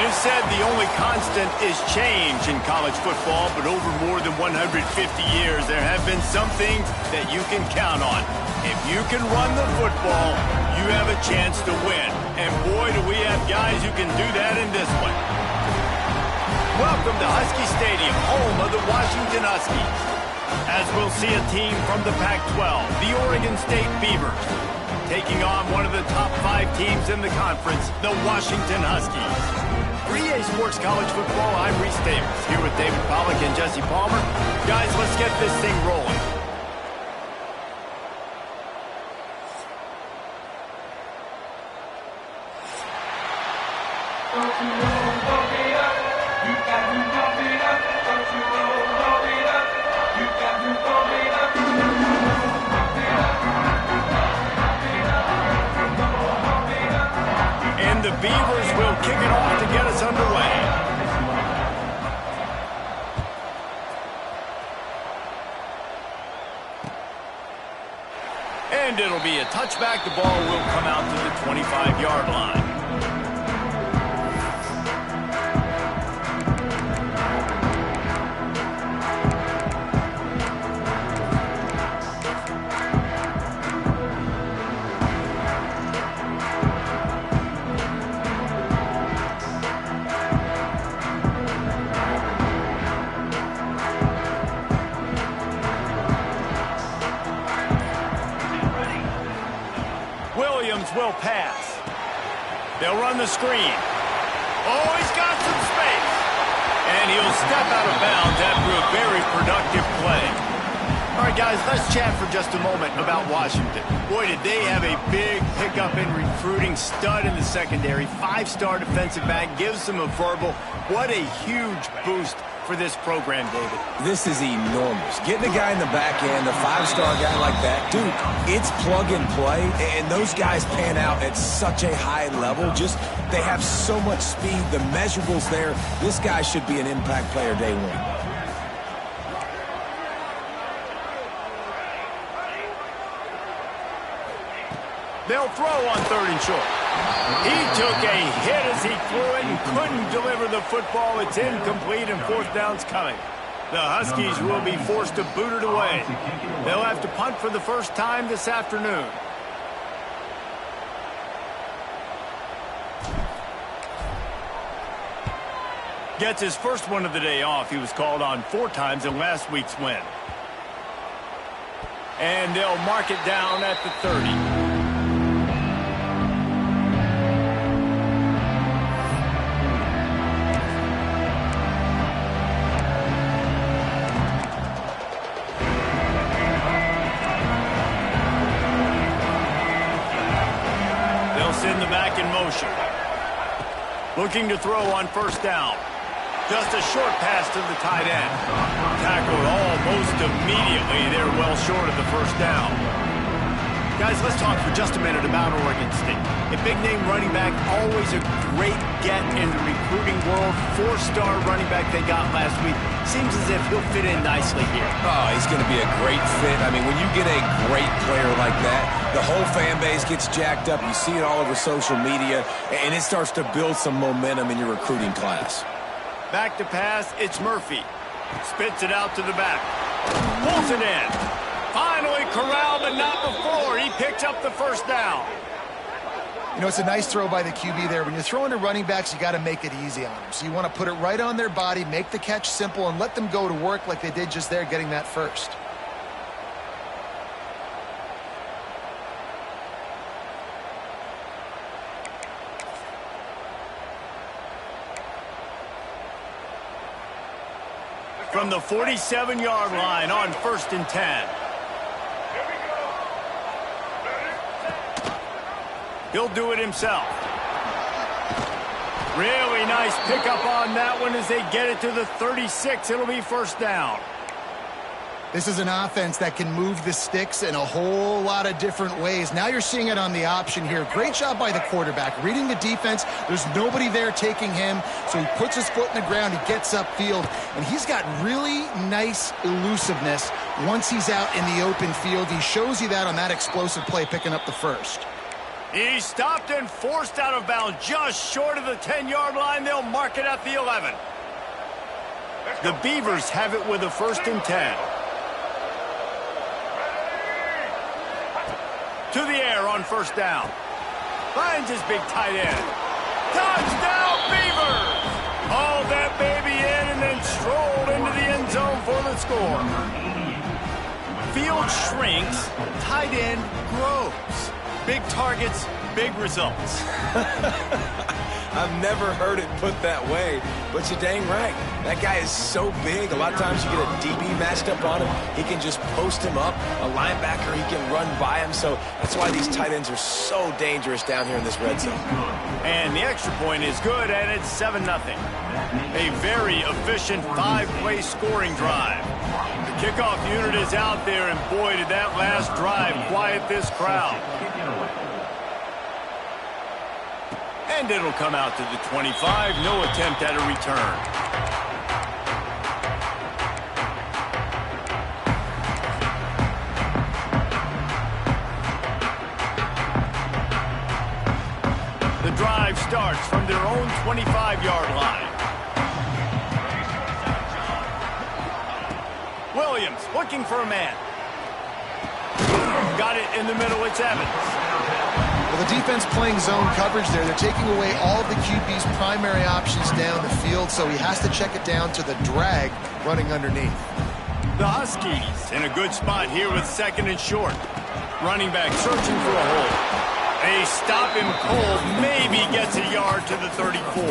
You said the only constant is change in college football, but over more than 150 years, there have been some things that you can count on. If you can run the football, you have a chance to win. And boy, do we have guys who can do that in this one. Welcome to Husky Stadium, home of the Washington Huskies. As we'll see a team from the Pac-12, the Oregon State Beavers, taking on one of the top 5 teams in the conference, the Washington Huskies. For EA Sports College Football, I'm Reese Davis, here with David Pollack and Jesse Palmer. Guys, let's get this thing rolling. And the Beavers will kick it off to get us underway. And it'll be a touchback. The ball will come out to the 25-yard line. Will pass. They'll run the screen. Oh, he's got some space. And he'll step out of bounds after a very productive play. All right, guys, let's chat for just a moment about Washington. Boy, did they have a big pickup in recruiting. Stud in the secondary. 5-star defensive back. Gives them a verbal. What a huge boost for this program, David. This is enormous. Getting a guy in the back end, a 5-star guy like that, dude, it's plug and play, and those guys pan out at such a high level. Just, they have so much speed. The measurables there. This guy should be an impact player day one. They'll throw on 3rd and short. He took a hit as he threw it and couldn't deliver the football. It's incomplete and 4th down's coming. The Huskies will be forced to boot it away. They'll have to punt for the first time this afternoon. Gets his first one of the day off. He was called on 4 times in last week's win. And they'll mark it down at the 30. Send the back in motion. Looking to throw on 1st down. Just a short pass to the tight end. Tackled almost immediately. They're well short of the 1st down. Guys, let's talk for just a minute about Oregon State. A big-name running back, always a great get in the recruiting world. 4-star running back they got last week. Seems as if he'll fit in nicely here. Oh, he's going to be a great fit. I mean, when you get a great player like that, the whole fan base gets jacked up. You see it all over social media, and it starts to build some momentum in your recruiting class. Back to pass, it's Murphy. Spits it out to the back. Pulls it in. Finally corralled, but not before. He picks up the 1st down. You know, it's a nice throw by the QB there. When you're throwing to running backs, you got to make it easy on them. So you want to put it right on their body, make the catch simple, and let them go to work like they did just there, getting that 1st. From the 47-yard line on 1st and 10. He'll do it himself. Really nice pickup on that one as they get it to the 36. It'll be 1st down. This is an offense that can move the sticks in a whole lot of different ways. Now you're seeing it on the option here. Great job by the quarterback. Reading the defense, there's nobody there taking him, so he puts his foot in the ground, he gets upfield, and he's got really nice elusiveness once he's out in the open field. He shows you that on that explosive play, picking up the 1st. He's stopped and forced out of bounds just short of the 10-yard line. They'll mark it at the 11. The Beavers have it with a 1st and 10. To the air on 1st down. Finds his big tight end. Touchdown, Beavers! Hauled that baby in and then strolled into the end zone for the score. Field shrinks, tight end grows. Big targets, big results. I've never heard it put that way, but you're dang right. That guy is so big. A lot of times you get a DB matched up on him. He can just post him up. A linebacker, he can run by him. So that's why these tight ends are so dangerous down here in this red zone. And the extra point is good, and it's 7-0. A very efficient 5-play scoring drive. The kickoff unit is out there, and boy, did that last drive quiet this crowd. And it'll come out to the 25. No attempt at a return. The drive starts from their own 25-yard line. Williams looking for a man. Got it in the middle. It's Evans. Well, the defense playing zone coverage there. They're taking away all of the QB's primary options down the field, so he has to check it down to the drag running underneath. The Huskies in a good spot here with 2nd and short. Running back searching for a hole. They stop him cold, maybe gets a yard to the 34.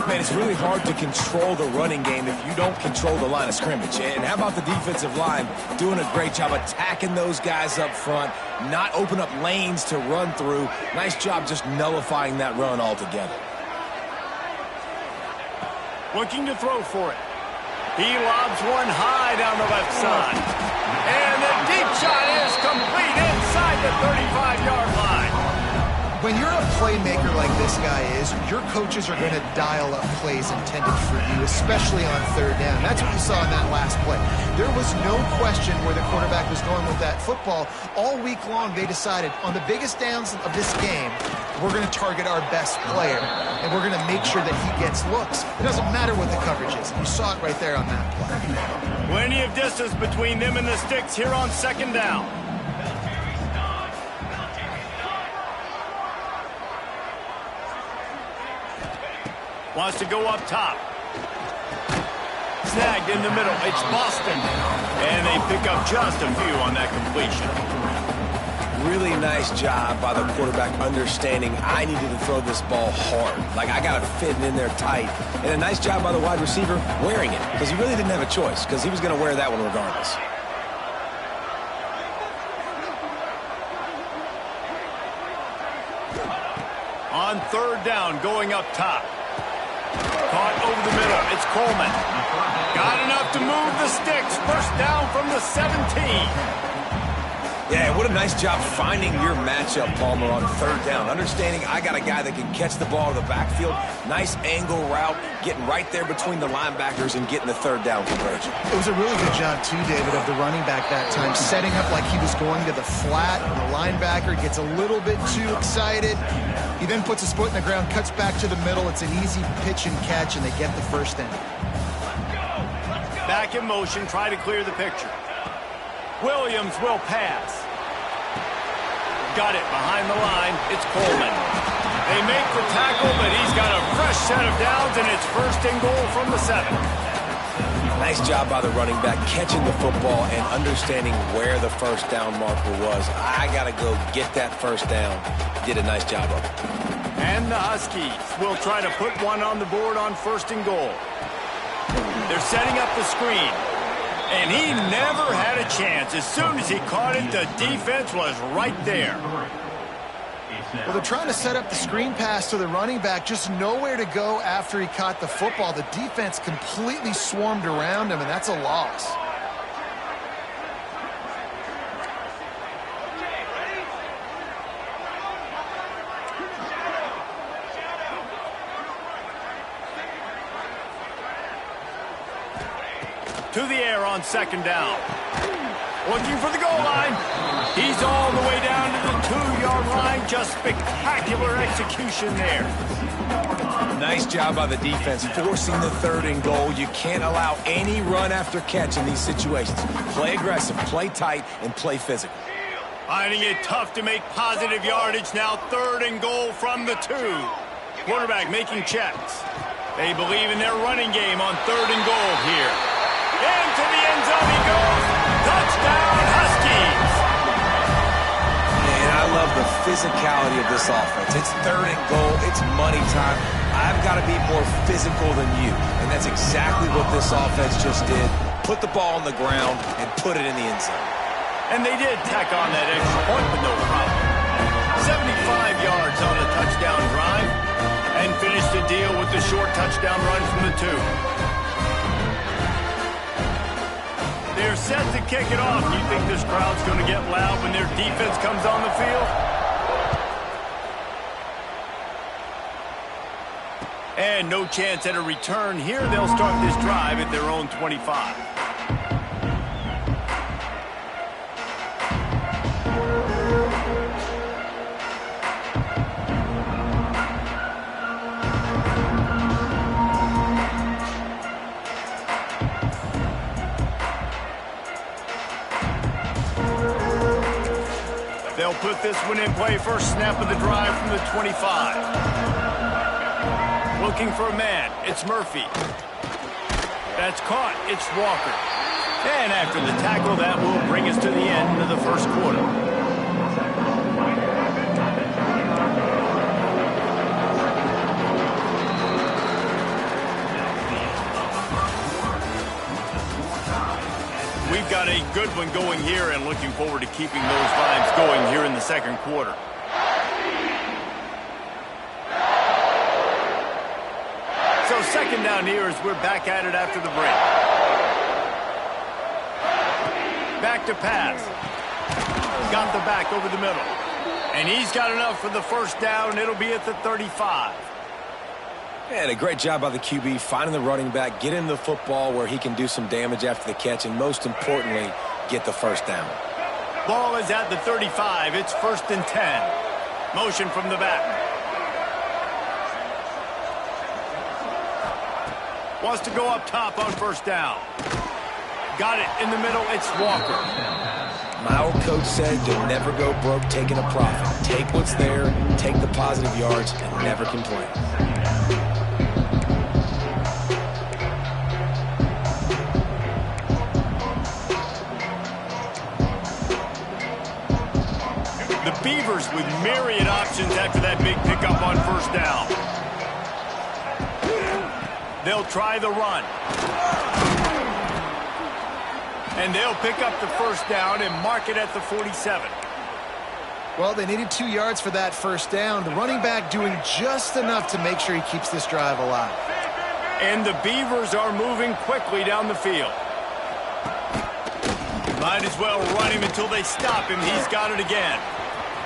Man, it's really hard to control the running game if you don't control the line of scrimmage. And how about the defensive line doing a great job attacking those guys up front, not open up lanes to run through. Nice job just nullifying that run altogether. Looking to throw for it. He lobs one high down the left side. And the deep shot is complete inside the 35-yard line. When you're a playmaker like this guy is, your coaches are going to dial up plays intended for you, especially on 3rd down. That's what you saw in that last play. There was no question where the quarterback was going with that football. All week long, they decided on the biggest downs of this game, we're going to target our best player, and we're going to make sure that he gets looks. It doesn't matter what the coverage is. You saw it right there on that play. Plenty of distance between them and the sticks here on 2nd down. Wants to go up top. Snagged in the middle. It's Boston. And they pick up just a few on that completion. Really nice job by the quarterback understanding I needed to throw this ball hard. Like, I got to fit it in there tight. And a nice job by the wide receiver wearing it, because he really didn't have a choice, because he was going to wear that one regardless. On 3rd down, going up top. Caught over the middle. It's Coleman. Got enough to move the sticks. 1st down from the 17. Yeah, what a nice job finding your matchup, Palmer, on 3rd down. Understanding I got a guy that can catch the ball in the backfield. Nice angle route, getting right there between the linebackers and getting the 3rd down conversion. It was a really good job, too, David, of the running back that time, setting up like he was going to the flat, and the linebacker gets a little bit too excited. He then puts his foot in the ground, cuts back to the middle. It's an easy pitch and catch, and they get the 1st down. Back in motion, try to clear the picture. Williams will pass. Got it behind the line. It's Coleman. They make the tackle, but he's got a fresh set of downs, and it's 1st and goal from the 7. Nice job by the running back catching the football and understanding where the 1st down marker was. I got to go get that 1st down. Did a nice job of it. And the Huskies will try to put one on the board on 1st and goal. They're setting up the screen. And he never had a chance. As soon as he caught it, the defense was right there. Well, they're trying to set up the screen pass to the running back. Just nowhere to go after he caught the football. The defense completely swarmed around him, and that's a loss. To the air on 2nd down. Looking for the goal line. He's all the way down to the 2-yard line. Just spectacular execution there. Nice job by the defense forcing the 3rd and goal. You can't allow any run after catch in these situations. Play aggressive, play tight, and play physical. Finding it tough to make positive yardage now. 3rd and goal from the 2. Quarterback making checks. They believe in their running game on 3rd and goal here. Into the end zone he goes. Touchdown, Huskies. Man, I love the physicality of this offense. It's 3rd and goal. It's money time. I've got to be more physical than you. And that's exactly what this offense just did. Put the ball on the ground and put it in the end zone. And they did tack on that extra point with no problem. 75 yards on the touchdown drive. And finished the deal with the short touchdown run from the 2. They're set to kick it off. You think this crowd's going to get loud when their defense comes on the field? And no chance at a return here. They'll start this drive at their own 25. They'll put this one in play. First snap of the drive from the 25. Looking for a man. It's Murphy. That's caught. It's Walker. And after the tackle, that will bring us to the end of the first quarter. We've got a good one going here and looking forward to keeping those vibes going here in the second quarter. So second down here as we're back at it after the break. Back to pass. Got the back over the middle. And he's got enough for the first down. It'll be at the 35. And a great job by the QB finding the running back, getting the football where he can do some damage after the catch, and most importantly, get the first down. Ball is at the 35. It's 1st and 10. Motion from the back. Wants to go up top on first down. Got it in the middle. It's Walker. My old coach said you'll never go broke taking a profit. Take what's there, take the positive yards, and never complain. The Beavers with myriad options after that big pickup on first down. They'll try the run. And they'll pick up the first down and mark it at the 47. Well, they needed 2 yards for that first down. The running back doing just enough to make sure he keeps this drive alive. And the Beavers are moving quickly down the field. Might as well run him until they stop him. He's got it again.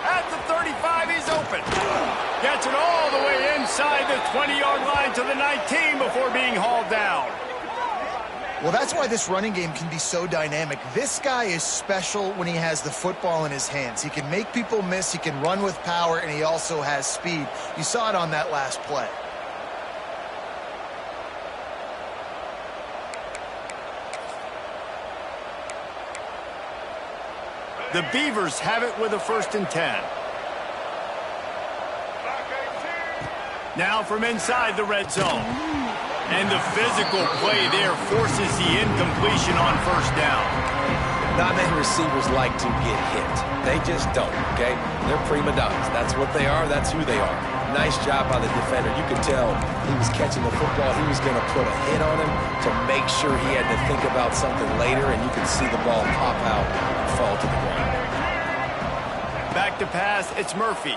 At the 35, he's open. Gets it all the way inside the 20-yard line to the 19 before being hauled down. Well, that's why this running game can be so dynamic. This guy is special when he has the football in his hands. He can make people miss, he can run with power, and he also has speed. You saw it on that last play. The Beavers have it with a 1st and 10. Now from inside the red zone. And the physical play there forces the incompletion on first down. Not many receivers like to get hit. They just don't, okay? They're prima donnas. That's what they are. That's who they are. Nice job by the defender. You could tell he was catching the football. He was going to put a hit on him to make sure he had to think about something later, and you could see the ball pop out and fall to the ground. Back to pass. It's Murphy.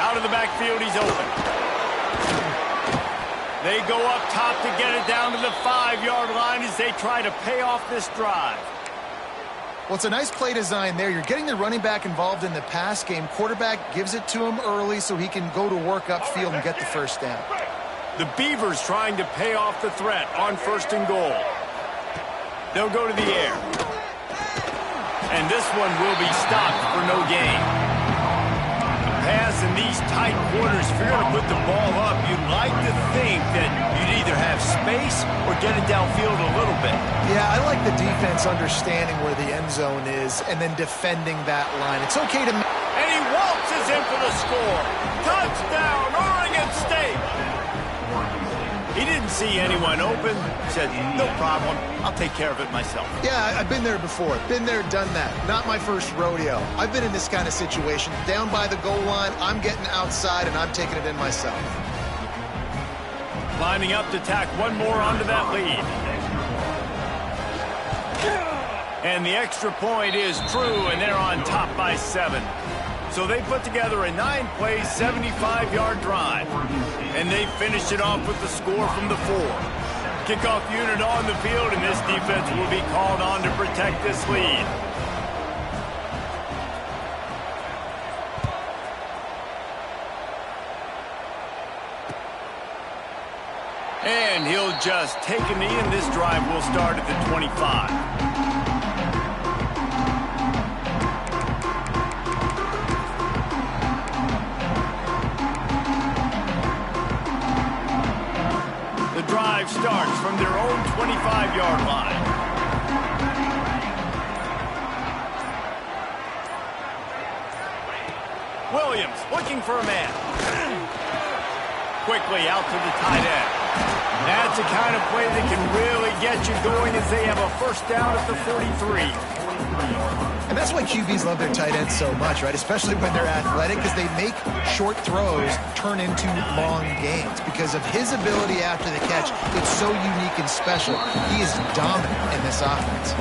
Out of the backfield, he's open. They go up top to get it down to the 5-yard line as they try to pay off this drive. Well, it's a nice play design there. You're getting the running back involved in the pass game. Quarterback gives it to him early so he can go to work upfield and get the first down. The Beavers trying to pay off the threat on 1st and goal. They'll go to the air. And this one will be stopped for no gain. Pass in these tight quarters, if you're going to put the ball up, you'd like to think that you'd either have space or get it downfield a little bit. Yeah, I like the defense understanding where the end zone is and then defending that line. It's okay to... And he waltzes in for the score. Touchdown, Oregon State. He didn't see anyone open. Said, no problem. I'll take care of it myself. Yeah, I've been there before. Been there, done that. Not my first rodeo. I've been in this kind of situation. Down by the goal line, I'm getting outside, and I'm taking it in myself. Lining up to tack one more onto that lead. And the extra point is true, and they're on top by 7. So they put together a 9-play, 75-yard drive. And they finished it off with the score from the 4. Kickoff unit on the field, and this defense will be called on to protect this lead. And he'll just take a knee, and this drive will start at the 25. Drive starts from their own 25-yard line. Williams looking for a man. Quickly out to the tight end. That's the kind of play that can really get you going as they have a first down at the 43. And that's why QBs love their tight ends so much, right? Especially when they're athletic, because they make short throws turn into long gains. Because of his ability after the catch, it's so unique and special. He is dominant in this offense.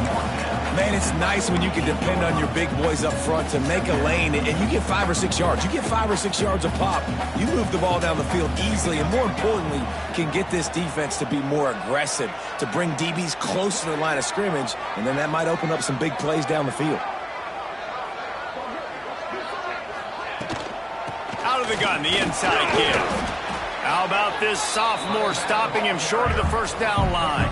Man, it's nice when you can depend on your big boys up front to make a lane, and you get 5 or 6 yards. You get 5 or 6 yards a pop. You move the ball down the field easily, and more importantly, can get this defense to be more aggressive, to bring DBs close to the line of scrimmage, and then that might open up some big plays down the field. Out of the gun, the inside give. How about this sophomore stopping him short of the first down line?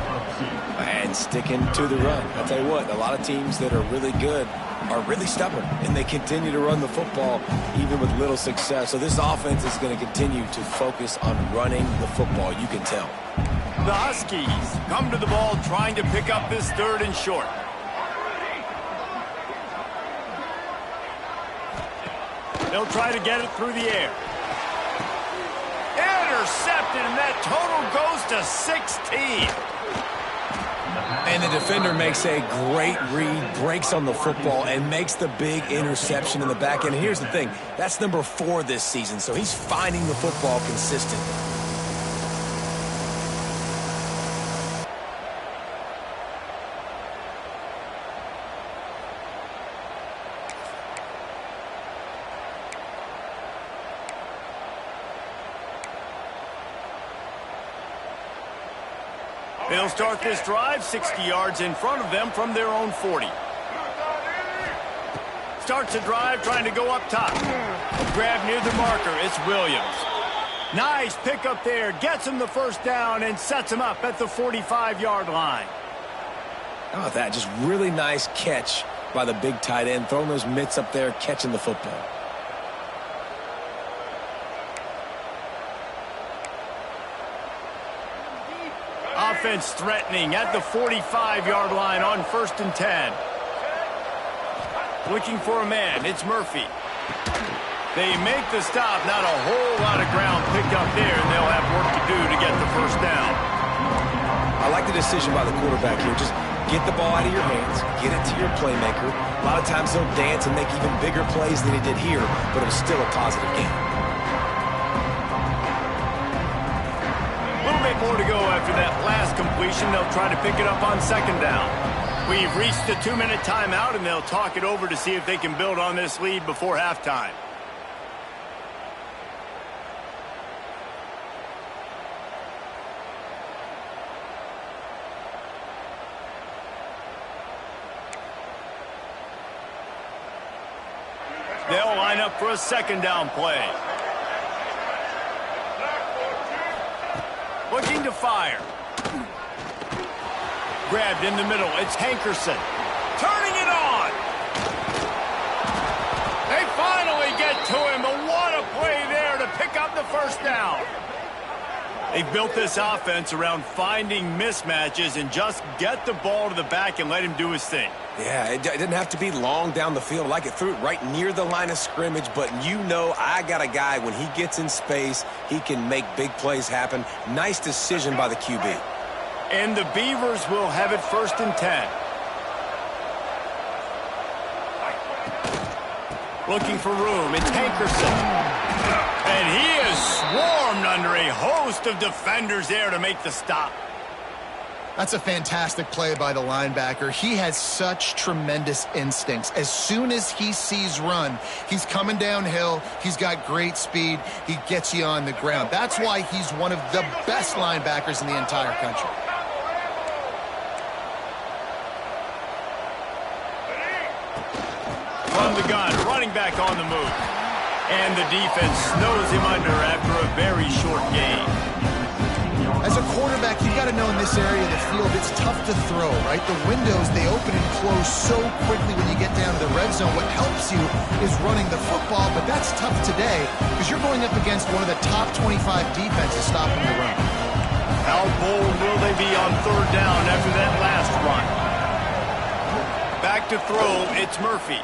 And sticking to the run. I'll tell you what, a lot of teams that are really good are really stubborn, and they continue to run the football even with little success. So this offense is going to continue to focus on running the football, you can tell. The Huskies come to the ball trying to pick up this 3rd and short. They'll try to get it through the air. Intercepted, and that total goes to 16. And the defender makes a great read, breaks on the football, and makes the big interception in the back end. And here's the thing, that's number 4 this season, so he's finding the football consistently. They'll start this drive 60 yards in front of them from their own 40. Starts the drive trying to go up top. Grab near the marker. It's Williams. Nice pickup there. Gets him the first down and sets him up at the 45-yard line. Oh, that just really nice catch by the big tight end. Throwing those mitts up there, catching the football. Offense threatening at the 45-yard line on 1st and 10. Looking for a man. It's Murphy. They make the stop. Not a whole lot of ground picked up there, and they'll have work to do to get the first down. I like the decision by the quarterback here. Just get the ball out of your hands, get it to your playmaker. A lot of times he'll dance and make even bigger plays than he did here, but it was still a positive game. More to go after that last completion. They'll try to pick it up on 2nd down. We've reached the 2-minute timeout, and they'll talk it over to see if they can build on this lead before halftime. They'll line up for a 2nd down play. Looking to fire. Grabbed in the middle. It's Hankerson. Turning it on. They finally get to him, but what a play there to pick up the first down. They've built this offense around finding mismatches and just get the ball to the back and let him do his thing. Yeah, it didn't have to be long down the field. Like it threw it right near the line of scrimmage, but you know I got a guy, when he gets in space, he can make big plays happen. Nice decision by the QB. And the Beavers will have it 1st and 10. Looking for room. It's Hankerson. And he is swarmed under a host of defenders there to make the stop. That's a fantastic play by the linebacker. He has such tremendous instincts. As soon as he sees run, he's coming downhill. He's got great speed. He gets you on the ground. That's why he's one of the best linebackers in the entire country. From the gun, running back on the move. And the defense snows him under after a very short gain. As a quarterback, you've got to know in this area of the field, it's tough to throw, right? The windows, they open and close so quickly when you get down to the red zone. What helps you is running the football, but that's tough today because you're going up against one of the top 25 defenses stopping the run. How bold will they be on 3rd down after that last run? Back to throw, it's Murphy.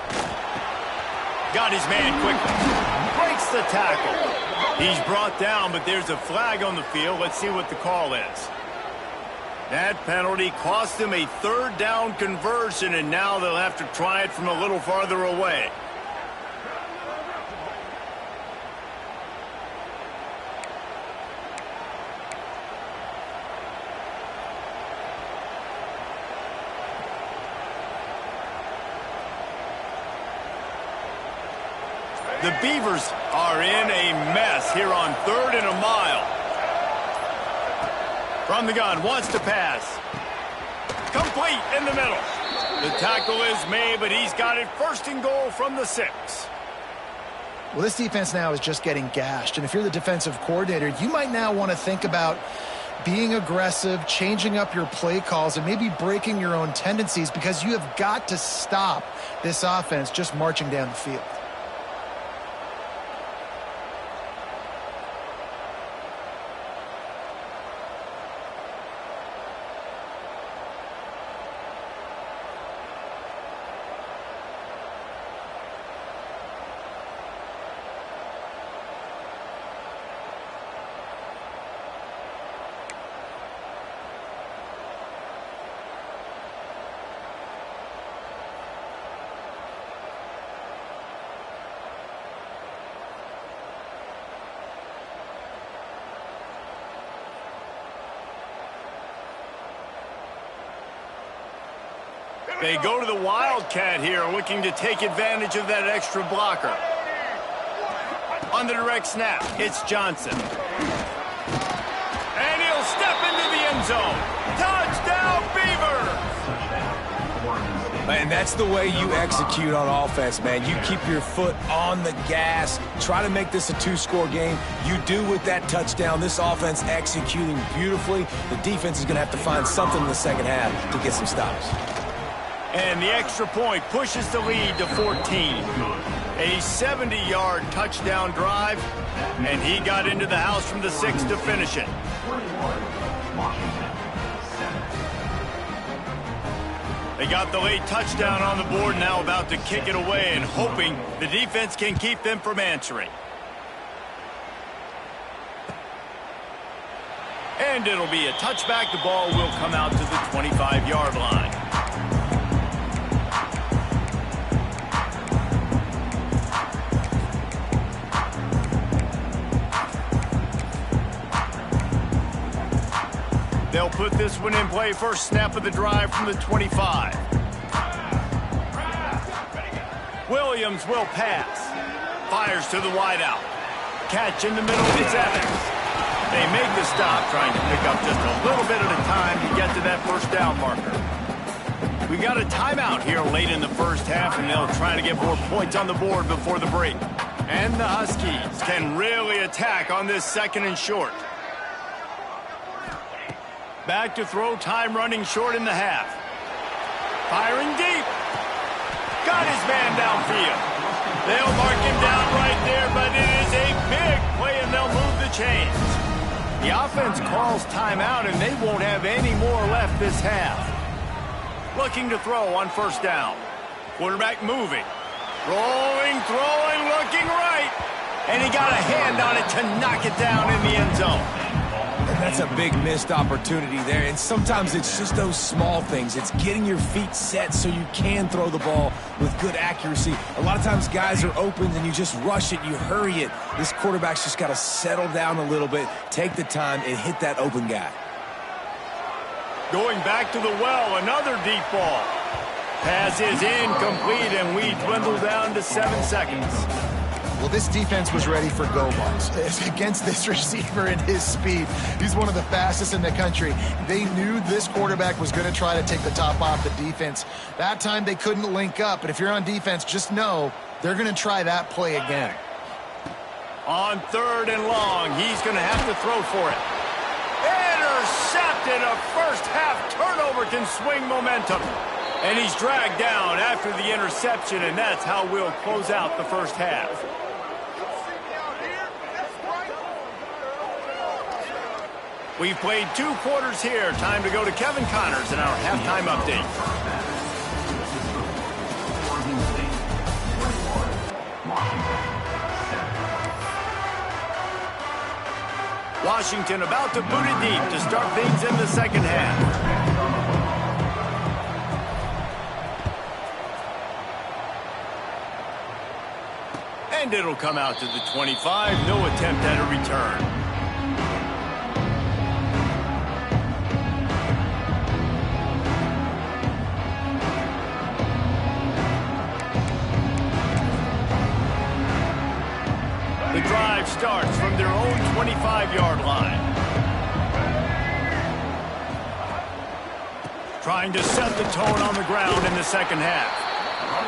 Got his man quickly. Breaks the tackle. He's brought down, but there's a flag on the field. Let's see what the call is. That penalty cost them a 3rd down conversion, and now they'll have to try it from a little farther away. The Beavers are in a mess here on 3rd and a mile. From the gun, wants to pass. Complete in the middle. The tackle is made, but he's got it 1st and goal from the 6. Well, this defense now is just getting gashed. And if you're the defensive coordinator, you might now want to think about being aggressive, changing up your play calls, and maybe breaking your own tendencies because you have got to stop this offense just marching down the field. They go to the Wildcat here, looking to take advantage of that extra blocker. On the direct snap, it's Johnson. And he'll step into the end zone. Touchdown, Beavers! And that's the way you execute on offense, man. You keep your foot on the gas. Try to make this a 2-score game. You do with that touchdown. This offense executing beautifully. The defense is going to have to find something in the second half to get some stops. And the extra point pushes the lead to 14. A 70-yard touchdown drive, and he got into the house from the 6 to finish it. They got the late touchdown on the board, now about to kick it away and hoping the defense can keep them from answering. And it'll be a touchback. The ball will come out to the 25-yard line. They'll put this one in play. First snap of the drive from the 25. Williams will pass. Fires to the wideout. Catch in the middle. It's Evans. They make the stop, trying to pick up just a little bit at a time to get to that first down marker. We got a timeout here late in the first half, and they'll try to get more points on the board before the break. And the Huskies can really attack on this 2nd and short. Back to throw, time running short in the half. Firing deep. Got his man downfield. They'll mark him down right there, but it is a big play, and they'll move the chains. The offense calls timeout, and they won't have any more left this half. Looking to throw on first down. Quarterback moving. Rolling, throwing, looking right. And he got a hand on it to knock it down in the end zone. And that's a big missed opportunity there. And sometimes it's just those small things. It's getting your feet set so you can throw the ball with good accuracy. A lot of times guys are open and you just rush it, you hurry it. This quarterback's just got to settle down a little bit, take the time, and hit that open guy. Going back to the well, another deep ball. Pass is incomplete, and we dwindle down to 7 seconds. Well, this defense was ready for go balls. Against this receiver and his speed, he's one of the fastest in the country. They knew this quarterback was going to try to take the top off the defense. That time they couldn't link up, but if you're on defense, just know they're going to try that play again. On 3rd and long, he's going to have to throw for it. Intercepted. A first half turnover can swing momentum. And he's dragged down after the interception, and that's how we'll close out the first half. We've played 2 quarters here. Time to go to Kevin Connors in our halftime update. Washington about to boot it deep to start things in the second half. And it'll come out to the 25. No attempt at a return. The drive starts from their own 25-yard line. Trying to set the tone on the ground in the second half.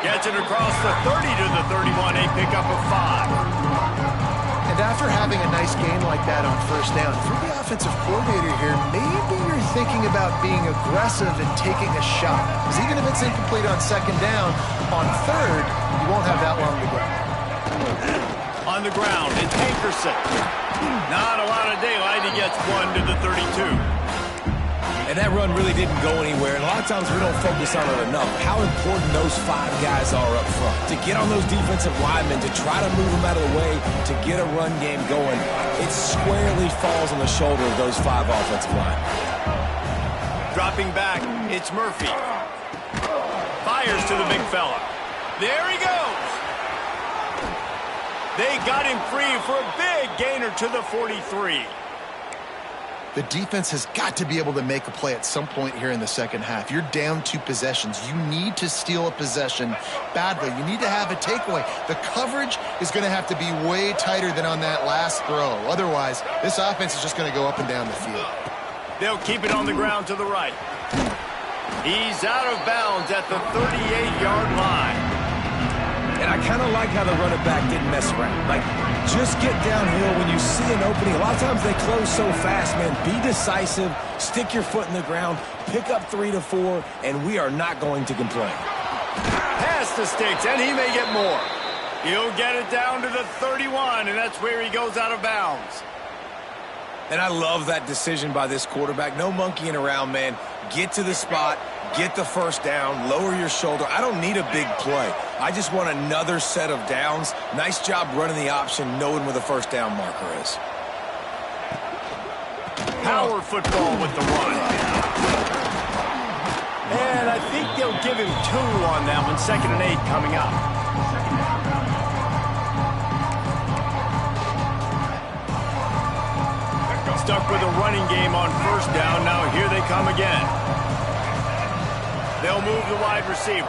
Gets it across the 30 to the 31, a pickup of 5. And after having a nice game like that on first down, if you're the offensive coordinator here, maybe you're thinking about being aggressive and taking a shot. Because even if it's incomplete on second down, on 3rd, you won't have that long to go. On the ground, it's Hankerson. Not a lot of daylight. He gets 1 to the 32. And that run really didn't go anywhere. And a lot of times we don't focus on it enough. How important those 5 guys are up front. To get on those defensive linemen, to try to move them out of the way, to get a run game going, it squarely falls on the shoulder of those 5 offensive linemen. Dropping back, it's Murphy. Fires to the big fella. There he goes. They got him free for a big gainer to the 43. The defense has got to be able to make a play at some point here in the second half. You're down 2 possessions. You need to steal a possession badly. You need to have a takeaway. The coverage is going to have to be way tighter than on that last throw. Otherwise, this offense is just going to go up and down the field. They'll keep it on the ground to the right. He's out of bounds at the 38-yard line. And I kind of like how the running back didn't mess around. Like, just get downhill when you see an opening. A lot of times they close so fast, man. Be decisive, stick your foot in the ground, pick up 3 to 4, and we are not going to complain. Pass the sticks, and he may get more. He'll get it down to the 31, and that's where he goes out of bounds. And I love that decision by this quarterback. No monkeying around, man. Get to the spot, get the first down, lower your shoulder. I don't need a big play. I just want another set of downs. Nice job running the option, knowing where the first down marker is. Power football with the run. And I think they'll give him 2 on that one. 2nd and 8 coming up. Stuck with a running game on first down. Now here they come again. They'll move the wide receiver.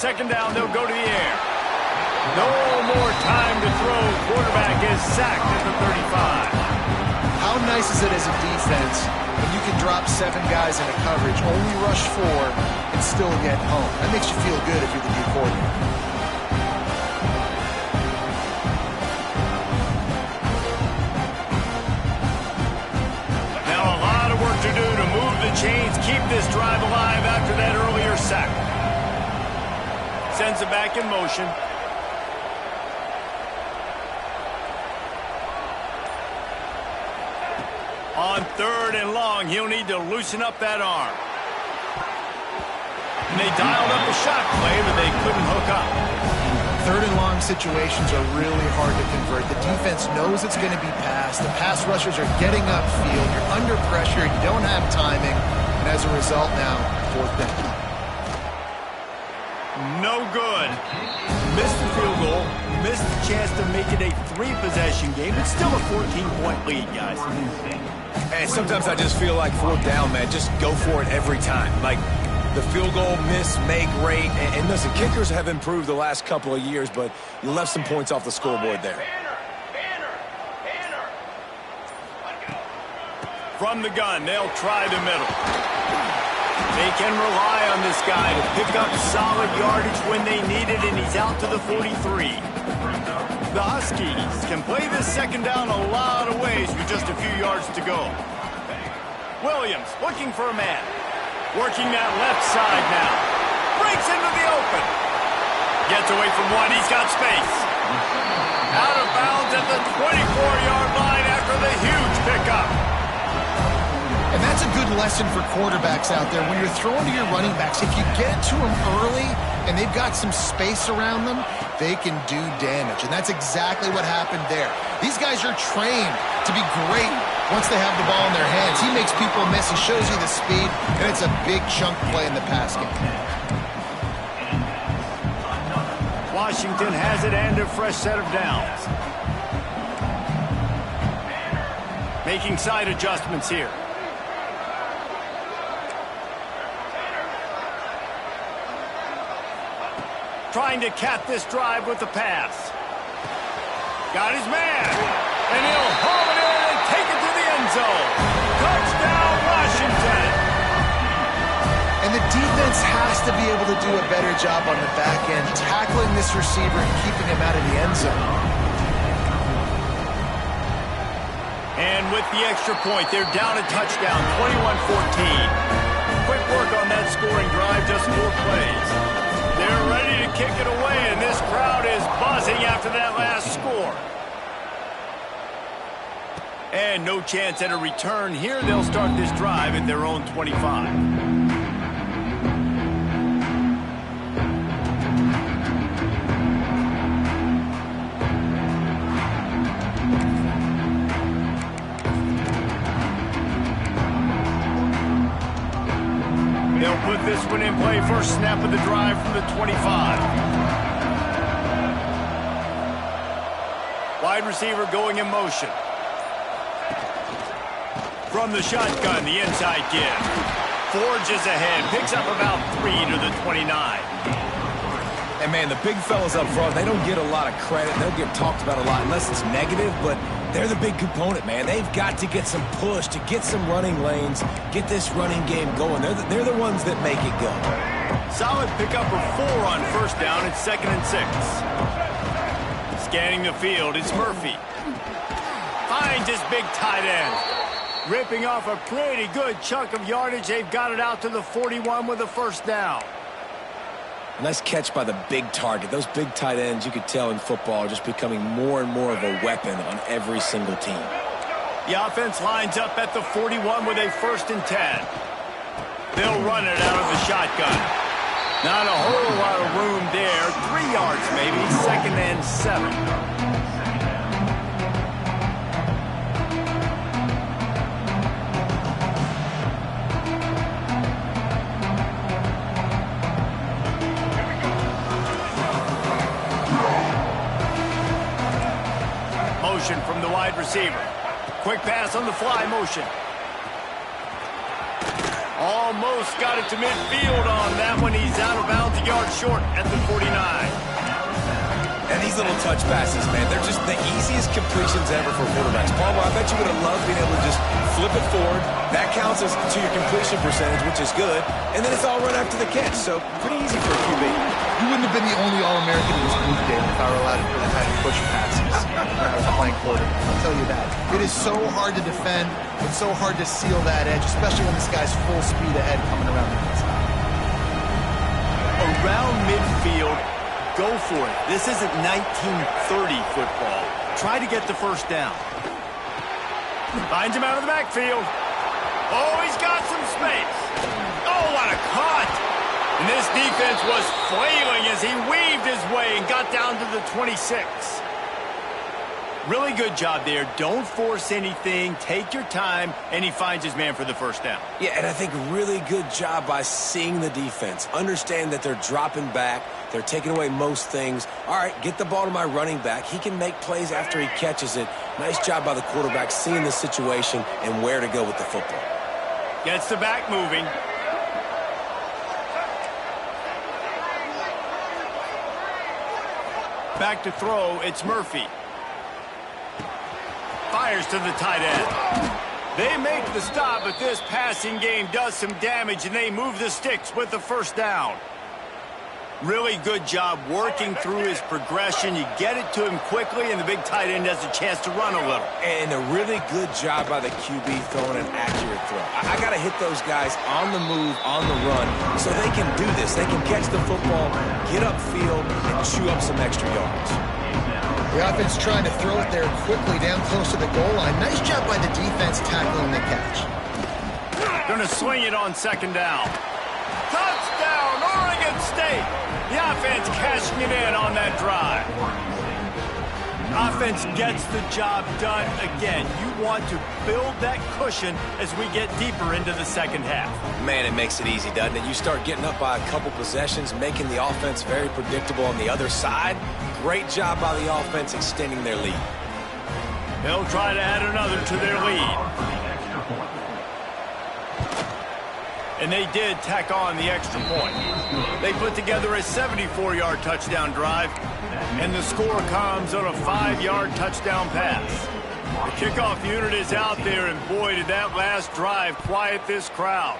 2nd down, they'll go to the air. No more time to throw. Quarterback is sacked at the 35. How nice is it as a defense when you can drop 7 guys into coverage, only rush 4, and still get home? That makes you feel good if you're the new coordinator. Now a lot of work to do this drive alive after that earlier sack. Sends it back in motion. On 3rd and long, he'll need to loosen up that arm. And they dialed up the shot play, but they couldn't hook up. 3rd and long situations are really hard to convert. The defense knows it's going to be passed. The pass rushers are getting upfield. You're under pressure. You don't have timing. And as a result now, 4th down. No good. Missed the field goal. Missed the chance to make it a 3-possession game. It's still a 14-point lead, guys. And sometimes I just feel like 4th down, man, just go for it every time. Like, the field goal miss, make rate, and listen, kickers have improved the last couple of years, but you left some points off the scoreboard there. From the gun, they'll try the middle. They can rely on this guy to pick up solid yardage when they need it, and he's out to the 43. The Huskies can play this 2nd down a lot of ways with just a few yards to go. Williams looking for a man. Working that left side now. Breaks into the open. Gets away from one. He's got space. Out of bounds at the 24-yard line after the huge pickup. And that's a good lesson for quarterbacks out there. When you're throwing to your running backs, if you get to them early and they've got some space around them, they can do damage. And that's exactly what happened there. These guys are trained to be great once they have the ball in their hands. He makes people miss. He shows you the speed, and it's a big chunk play in the pass game. Washington has it and a fresh set of downs. Making side adjustments here. Trying to cap this drive with the pass. Got his man. And he'll haul it in and take it to the end zone. Touchdown, Washington. And the defense has to be able to do a better job on the back end, tackling this receiver and keeping him out of the end zone. And with the extra point, they're down a touchdown, 21-14. Quick work on that scoring drive, just 4 plays. They're ready to kick it away, and this crowd is buzzing after that last score. And no chance at a return here. They'll start this drive at their own 25. They'll put this one in play. First snap of the drive from the 25. Wide receiver going in motion. From the shotgun, the inside give. Forges ahead, picks up about 3 to the 29. And, man, the big fellas up front, they don't get a lot of credit. They'll get talked about a lot unless it's negative, but they're the big component, man. They've got to get some push, to get some running lanes, get this running game going. They're the ones that make it go. Solid pickup of 4 on first down. It's 2nd and 6. Scanning the field, it's Murphy. Finds his big tight end. Ripping off a pretty good chunk of yardage. They've got it out to the 41 with a first down. Nice catch by the big target. Those big tight ends, you could tell in football, are just becoming more and more of a weapon on every single team. The offense lines up at the 41 with a 1st and 10. They'll run it out of the shotgun. Not a whole lot of room there. 3 yards maybe. 2nd and 7. From the wide receiver. Quick pass on the fly motion. Almost got it to midfield on that one. He's out of bounds, a yard short at the 49. And these little touch passes, man, they're just the easiest completions ever for quarterbacks. Palmer, I bet you would have loved being able to just flip it forward. That counts as to your completion percentage, which is good. And then it's all run after the catch, so pretty easy for a QB. You wouldn't have been the only All-American in this group, Dave, if I were allowed to push passes when I was playing quarterback. I'll tell you that. It It is so hard to defend. It's so hard to seal that edge, especially when this guy's full speed ahead coming around the inside. Around midfield, go for it. This isn't 1930 football. Try to get the first down. Finds him out of the backfield. Oh, he's got some space. Oh, what a cut. And this defense was flailing as he weaved his way and got down to the 26. Really good job there. Don't force anything. Take your time, and he finds his man for the first down. Yeah, and I think really good job by seeing the defense. Understand that they're dropping back. They're taking away most things. All right, get the ball to my running back. He can make plays after he catches it. Nice job by the quarterback seeing the situation and where to go with the football. Gets the back moving. Back to throw, it's Murphy. Fires to the tight end. They make the stop, but this passing game does some damage, and they move the sticks with the first down. Really good job working through his progression. You get it to him quickly, and the big tight end has a chance to run a little. And a really good job by the QB throwing an accurate throw. I got to hit those guys on the move, on the run, so they can do this. They can catch the football, get upfield, and chew up some extra yards. The offense trying to throw it there quickly down close to the goal line. Nice job by the defense tackling the catch. Going to swing it on second down. Touchdown, Oregon State. The offense cashing it in on that drive. Offense gets the job done again. You want to build that cushion as we get deeper into the second half. Man, it makes it easy, doesn't it? You start getting up by a couple possessions, making the offense very predictable on the other side. Great job by the offense extending their lead. They'll try to add another to their lead. And they did tack on the extra point. They put together a 74-yard touchdown drive, and the score comes on a 5-yard touchdown pass. The kickoff unit is out there, and boy, did that last drive quiet this crowd.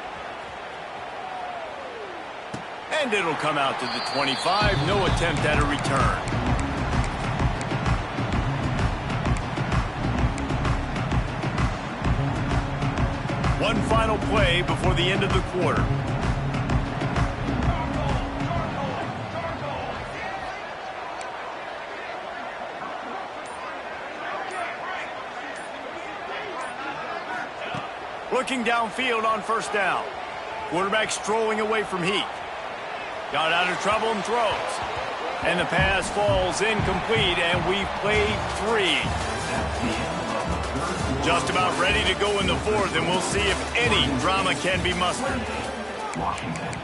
And it'll come out to the 25. No attempt at a return. One final play before the end of the quarter. Looking downfield on first down. Quarterback strolling away from Heath. Got out of trouble and throws. And the pass falls incomplete, and we've played 3. Just about ready to go in the fourth, and we'll see if any drama can be mustered. Washington,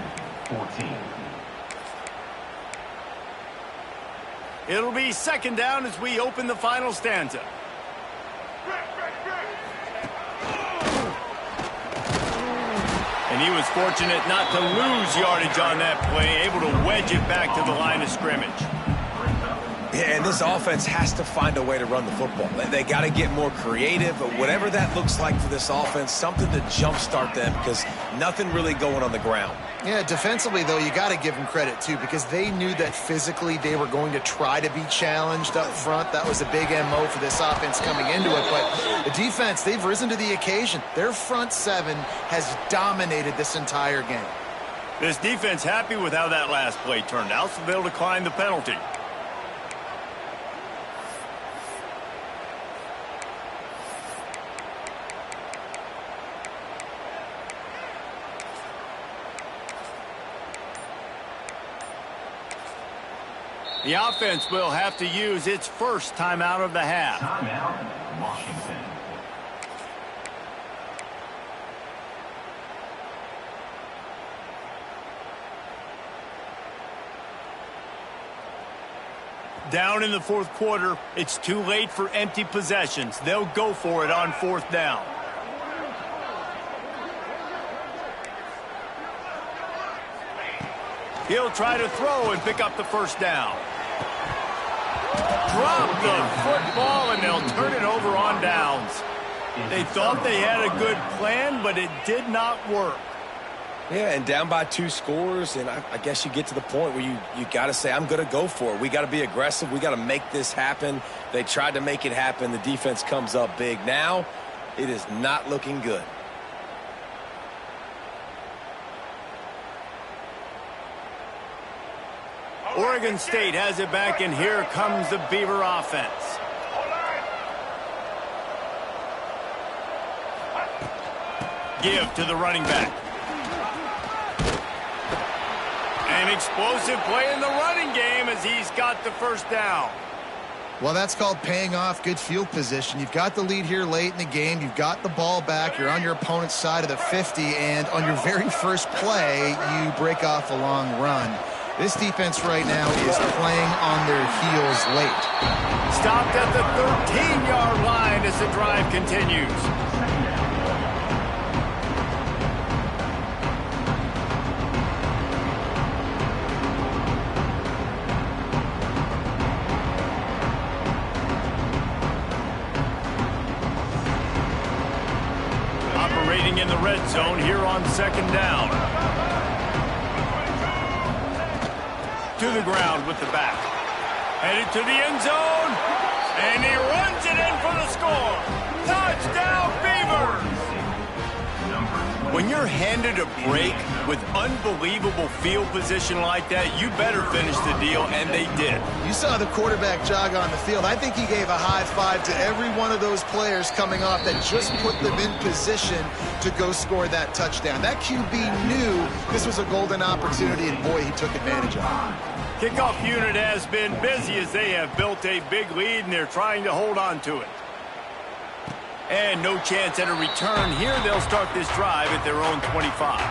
14. It'll be second down as we open the final stanza. And he was fortunate not to lose yardage on that play, able to wedge it back to the line of scrimmage. Yeah, and this offense has to find a way to run the football. They got to get more creative, but whatever that looks like for this offense, something to jumpstart them because nothing really going on the ground. Yeah, defensively, though, you got to give them credit, too, because they knew that physically they were going to try to be challenged up front. That was a big MO for this offense coming into it. But the defense, they've risen to the occasion. Their front seven has dominated this entire game. This defense happy with how that last play turned out, so they'll decline the penalty. The offense will have to use its first timeout of the half. Timeout, Washington. Down in the fourth quarter, it's too late for empty possessions. They'll go for it on fourth down. He'll try to throw and pick up the first down. Drop the football, and they'll turn it over on downs. They thought they had a good plan, but it did not work. Yeah, and down by 2 scores, and I guess you get to the point where you got to say, I'm going to go for it. We got to be aggressive. We got to make this happen. They tried to make it happen. The defense comes up big. Now, it is not looking good. Oregon State has it back, and here comes the Beaver offense. Give to the running back. An explosive play in the running game as he's got the first down. Well, that's called paying off good field position. You've got the lead here late in the game. You've got the ball back. You're on your opponent's side of the 50, and on your very first play, you break off a long run. This defense right now is playing on their heels late. Stopped at the 13-yard line as the drive continues. Operating in the red zone here on second down. To the ground with the back. Headed to the end zone. And he runs it in for the score. Touchdown, Beavers! When you're handed a break with unbelievable field position like that, you better finish the deal, and they did. You saw the quarterback jog on the field. I think he gave a high five to every one of those players coming off that just put them in position to go score that touchdown. That QB knew this was a golden opportunity, and boy, he took advantage of it. Kickoff unit has been busy as they have built a big lead, and they're trying to hold on to it. And no chance at a return here. They'll start this drive at their own 25.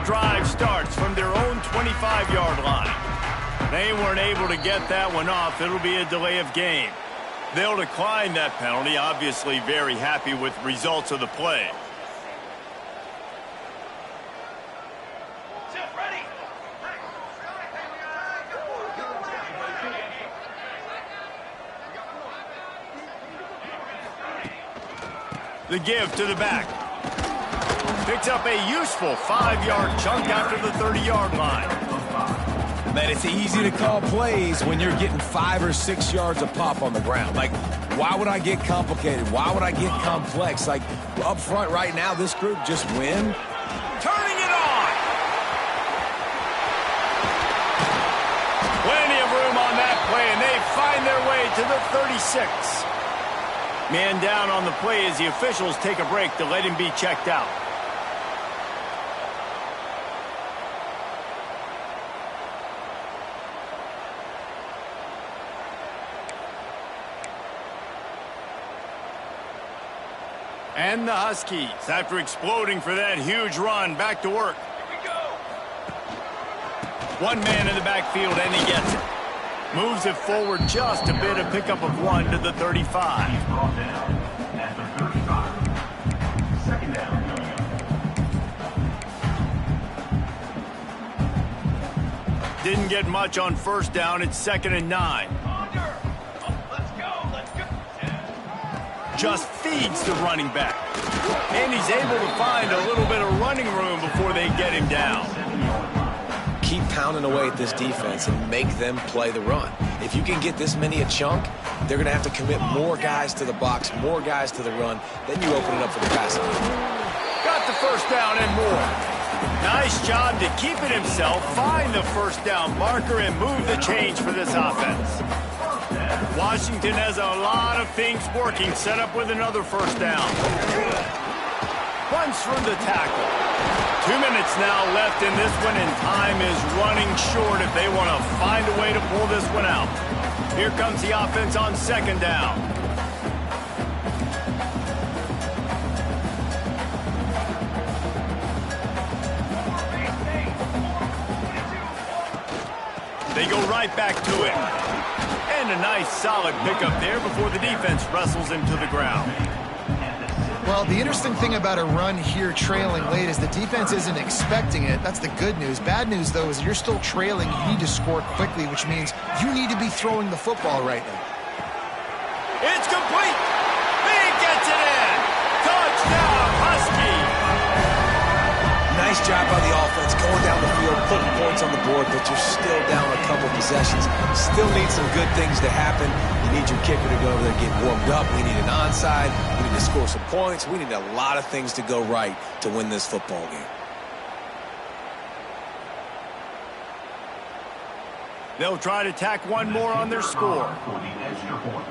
Drive starts from their own 25-yard line. They weren't able to get that one off. It'll be a delay of game. They'll decline that penalty, obviously very happy with results of the play. The give to the back. Picks up a useful 5-yard chunk after the 30-yard line. Man, it's easy to call plays when you're getting 5 or 6 yards of pop on the ground. Like, why would I get complicated? Why would I get complex? Like, up front right now, this group just win. Turning it on! Plenty of room on that play, and they find their way to the 36. Man down on the play as the officials take a break to let him be checked out. And the Huskies, after exploding for that huge run, back to work. Here we go. One man in the backfield, and he gets it. Moves it forward just a bit, a pickup of 1 to the 35. Brought down at the 35. Second down. Didn't get much on first down. It's 2nd and 9. Just feeds the running back. And he's able to find a little bit of running room before they get him down. Keep pounding away at this defense and make them play the run. If you can get this many a chunk, they're going to have to commit more guys to the box, more guys to the run. Then you open it up for the passing game. Got the first down and more. Nice job to keep it himself, find the first down marker, and move the change for this offense. Washington has a lot of things working, set up with another first down. Punch from the tackle. 2 minutes now left in this one, and time is running short if they want to find a way to pull this one out. Here comes the offense on 2nd down. They go right back to it. And a nice solid pickup there before the defense wrestles him to the ground. Well, the interesting thing about a run here trailing late is the defense isn't expecting it. That's the good news. Bad news, though, is you're still trailing. You need to score quickly, which means you need to be throwing the football right now. It's complete. He gets it in. Touchdown, Husky. Nice job by the offense going down the field, putting points on the board, but you're still down a couple possessions. Still need some good things to happen. You need your kicker to go over there, get warmed up. We need an onside. We need to score some points. We need a lot of things to go right to win this football game. They'll try to tack one more on their score. For the extra point.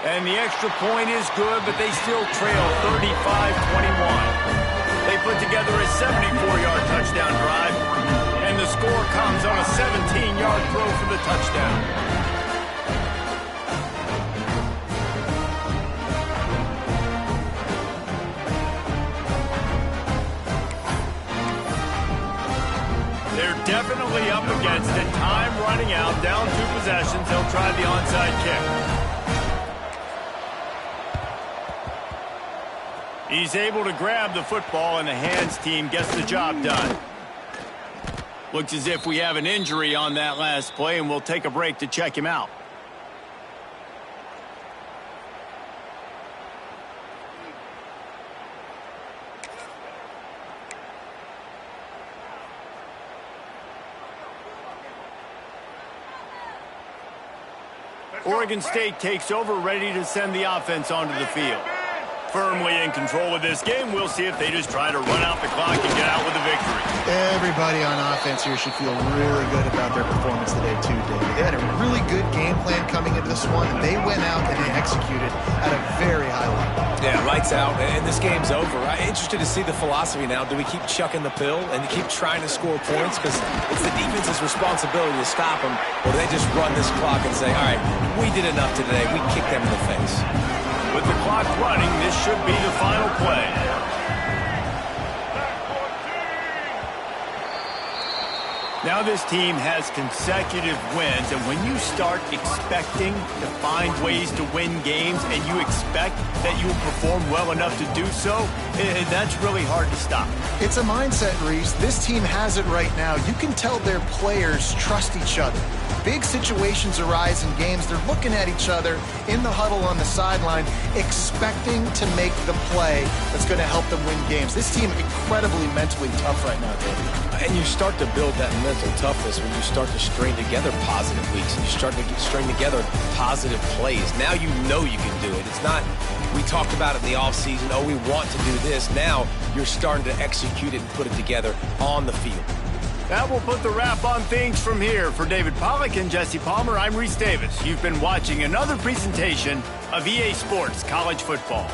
And the extra point is good, but they still trail 35-21. They put together a 74-yard touchdown drive, and the score comes on a 17-yard throw for the touchdown. They're definitely up against it. Time running out, down 2 possessions. They'll try the onside kick. He's able to grab the football, and the hands team gets the job done. Looks as if we have an injury on that last play, and we'll take a break to check him out. Oregon State takes over, ready to send the offense onto the field. Firmly in control of this game. We'll see if they just try to run out the clock and get out with a victory. Everybody on offense here should feel really good about their performance today, too, David. They had a really good game plan coming into this one, and they went out and they executed at a very high level. Yeah, lights out, and this game's over. I'm interested to see the philosophy now. Do we keep chucking the pill and keep trying to score points? Because it's the defense's responsibility to stop them, or do they just run this clock and say, all right, we did enough today. We kicked them in the face. With the clock running, this should be the final play. Now this team has consecutive wins, and when you start expecting to find ways to win games and you expect that you will perform well enough to do so, that's really hard to stop. It's a mindset, Reese. This team has it right now. You can tell their players trust each other. Big situations arise in games. They're looking at each other in the huddle on the sideline, expecting to make the play that's going to help them win games. This team incredibly mentally tough right now, David. And you start to build that mental toughness when you start to string together positive weeks and you start to string together positive plays. Now you know you can do it. It's not, we talked about it in the offseason, oh, we want to do this. Now you're starting to execute it and put it together on the field. That will put the wrap on things from here. For David Pollack and Jesse Palmer, I'm Reese Davis. You've been watching another presentation of EA Sports College Football.